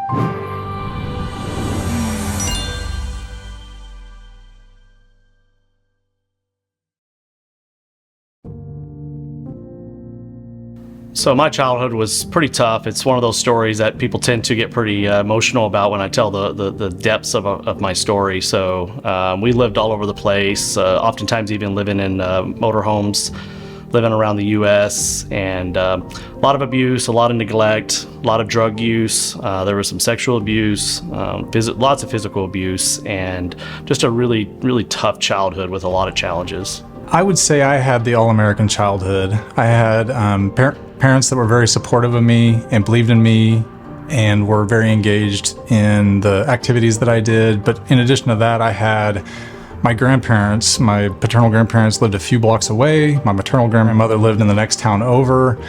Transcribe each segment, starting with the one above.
So my childhood was pretty tough. It's one of those stories that people tend to get pretty emotional about when I tell the depths of my story. So we lived all over the place, oftentimes even living in motorhomes, living around the U.S., and a lot of abuse, a lot of neglect, a lot of drug use. There was some sexual abuse, lots of physical abuse, and just a really, really tough childhood with a lot of challenges. I would say I had the all-American childhood. I had parents that were very supportive of me and believed in me and were very engaged in the activities that I did. But in addition to that, I had my grandparents. My paternal grandparents lived a few blocks away. My maternal grandmother lived in the next town over.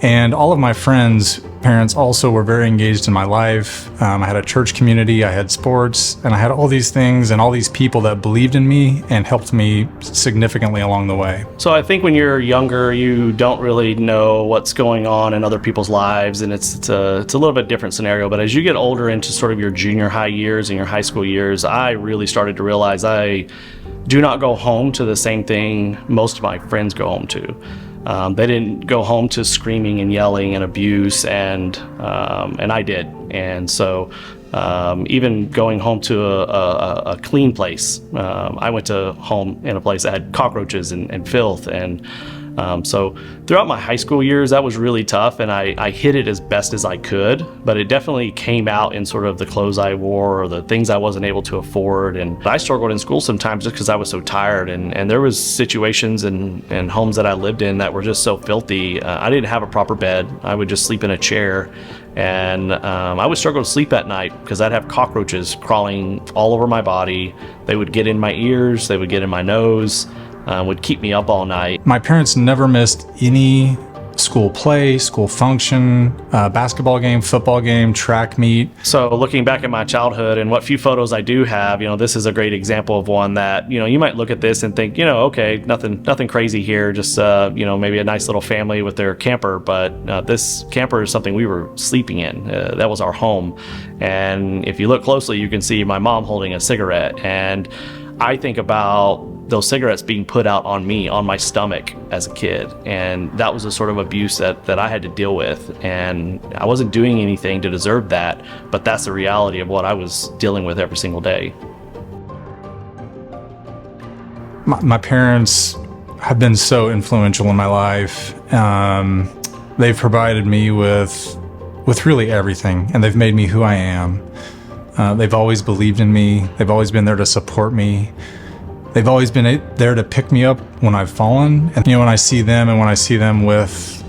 And all of my friends' parents also were very engaged in my life. I had a church community, I had sports, and I had all these things and all these people that believed in me and helped me significantly along the way. So I think when you're younger, you don't really know what's going on in other people's lives, and it's a little bit different scenario. But as you get older into sort of your junior high years and your high school years, I really started to realize I do not go home to the same thing most of my friends go home to. They didn't go home to screaming and yelling and abuse, and I did. And so even going home to a clean place, I went to home in a place that had cockroaches and filth. And so throughout my high school years, that was really tough, and I hid it as best as I could, but it definitely came out in sort of the clothes I wore or the things I wasn't able to afford. And I struggled in school sometimes just because I was so tired, and there was situations and homes that I lived in that were just so filthy. I didn't have a proper bed. I would just sleep in a chair, and I would struggle to sleep at night because I'd have cockroaches crawling all over my body. They would get in my ears, they would get in my nose, would keep me up all night. My parents never missed any school play, school function, basketball game, football game, track meet. So looking back at my childhood and what few photos I do have, this is a great example of one that, you might look at this and think, okay, nothing crazy here, just, maybe a nice little family with their camper. But this camper is something we were sleeping in. That was our home. And if you look closely, you can see my mom holding a cigarette. And I think about those cigarettes being put out on me, on my stomach as a kid. And that was a sort of abuse that I had to deal with. And I wasn't doing anything to deserve that, but that's the reality of what I was dealing with every single day. My parents have been so influential in my life. They've provided me with really everything, and they've made me who I am. They've always believed in me. They've always been there to support me. They've always been there to pick me up when I've fallen. And when I see them and when I see them with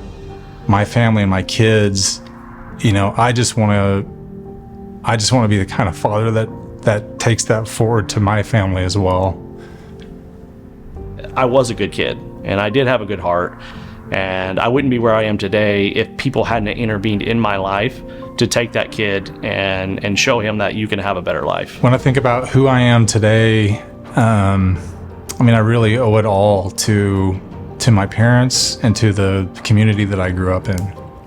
my family and my kids, I just want to be the kind of father that takes that forward to my family as well. I was a good kid, and I did have a good heart, and I wouldn't be where I am today if people hadn't intervened in my life to take that kid and show him that you can have a better life. When I think about who I am today, I really owe it all to my parents and to the community that I grew up in.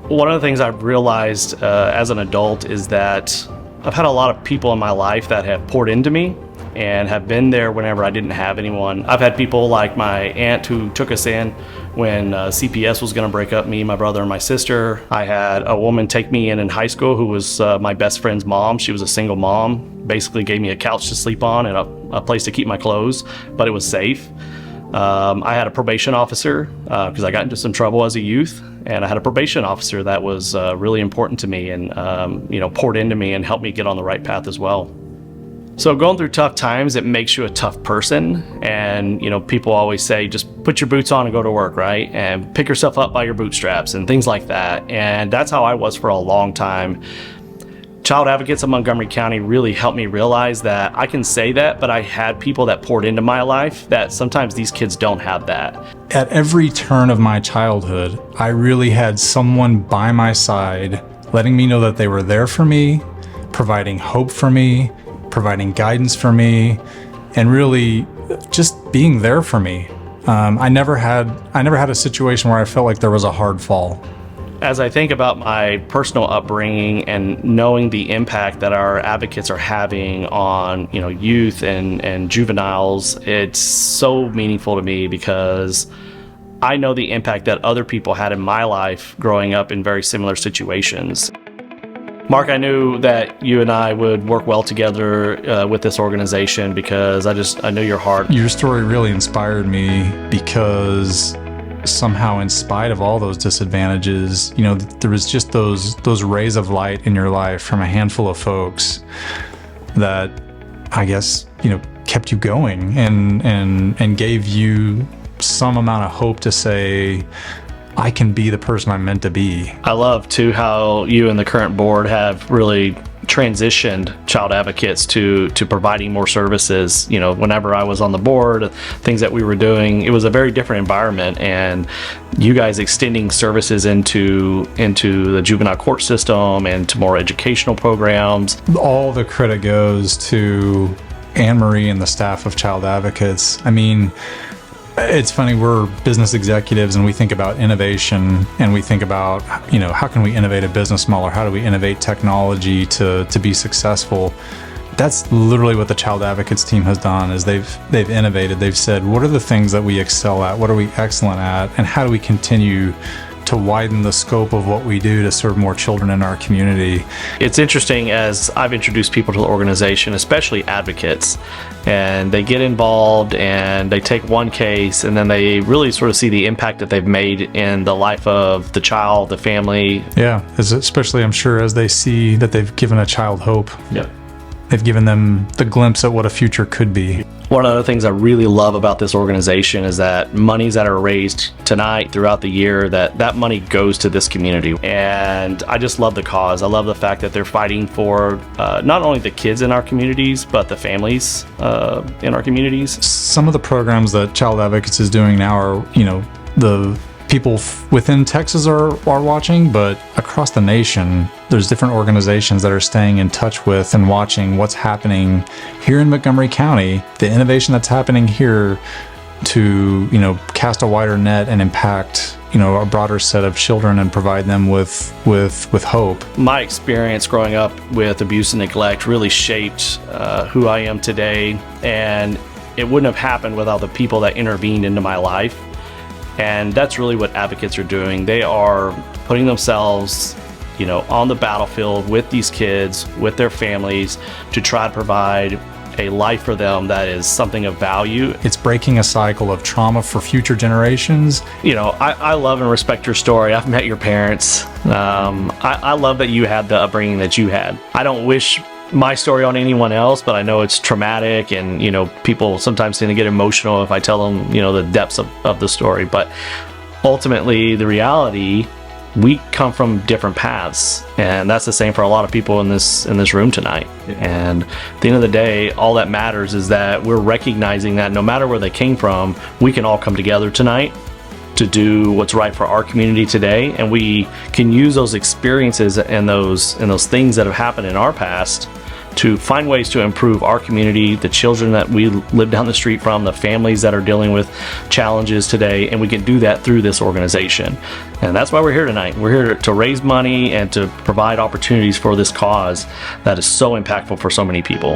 One of the things I've realized as an adult is that I've had a lot of people in my life that have poured into me and have been there whenever I didn't have anyone. I've had people like my aunt who took us in when CPS was going to break up me, my brother, and my sister. I had a woman take me in high school who was my best friend's mom. She was a single mom, basically gave me a couch to sleep on and a place to keep my clothes, but it was safe. I had a probation officer because I got into some trouble as a youth, and I had a probation officer that was really important to me and poured into me and helped me get on the right path as well. So going through tough times, it makes you a tough person. And, people always say, just put your boots on and go to work, right? And pick yourself up by your bootstraps and things like that. And that's how I was for a long time. Child Advocates of Montgomery County really helped me realize that I can say that, but I had people that poured into my life that sometimes these kids don't have that. At every turn of my childhood, I really had someone by my side letting me know that they were there for me, providing hope for me, providing guidance for me, and really just being there for me. I never had a situation where I felt like there was a hard fall. as I think about my personal upbringing and knowing the impact that our advocates are having on, youth and juveniles, it's so meaningful to me because I know the impact that other people had in my life growing up in very similar situations. Mark, I knew that you and I would work well together with this organization because I know your heart. Your story really inspired me because somehow, in spite of all those disadvantages, there was just those rays of light in your life from a handful of folks that I guess kept you going and gave you some amount of hope to say, I can be the person I'm meant to be. I love too how you and the current board have really transitioned child advocates to providing more services. Whenever I was on the board, things that we were doing, it was a very different environment, and you guys extending services into the juvenile court system and to more educational programs. All the credit goes to Anne Marie and the staff of Child Advocates. I mean, it's funny, we're business executives and we think about innovation and we think about, how can we innovate a business model, or how do we innovate technology to be successful? That's literally what the Child Advocates team has done, is they've innovated. They've said, what are the things that we excel at? What are we excellent at? And how do we continue to widen the scope of what we do to serve more children in our community? It's interesting, as I've introduced people to the organization, especially advocates, and they get involved and they take one case and then they really sort of see the impact that they've made in the life of the child, the family. Yeah, especially I'm sure as they see that they've given a child hope. Yep. They've given them the glimpse at what a future could be. One of the things I really love about this organization is that monies that are raised tonight throughout the year, that money goes to this community. And I just love the cause. I love the fact that they're fighting for not only the kids in our communities, but the families in our communities. Some of the programs that Child Advocates is doing now are, the people within Texas are watching, but across the nation, there's different organizations that are staying in touch with and watching what's happening here in Montgomery County, the innovation that's happening here to, cast a wider net and impact, a broader set of children and provide them with hope. My experience growing up with abuse and neglect really shaped who I am today, and it wouldn't have happened without the people that intervened into my life. And that's really what advocates are doing. They are putting themselves, on the battlefield with these kids, with their families, to try to provide a life for them that is something of value. It's breaking a cycle of trauma for future generations. I love and respect your story. I've met your parents. I love that you had the upbringing that you had. I don't wish my story on anyone else, but I know it's traumatic, and people sometimes tend to get emotional if I tell them the depths of the story. But ultimately, the reality, we come from different paths, and that's the same for a lot of people in this room tonight. And at the end of the day, all that matters is that we're recognizing that no matter where they came from, we can all come together tonight to do what's right for our community today, and we can use those experiences and those things that have happened in our past to find ways to improve our community, the children that we live down the street from, the families that are dealing with challenges today, and we can do that through this organization. And that's why we're here tonight. We're here to raise money and to provide opportunities for this cause that is so impactful for so many people.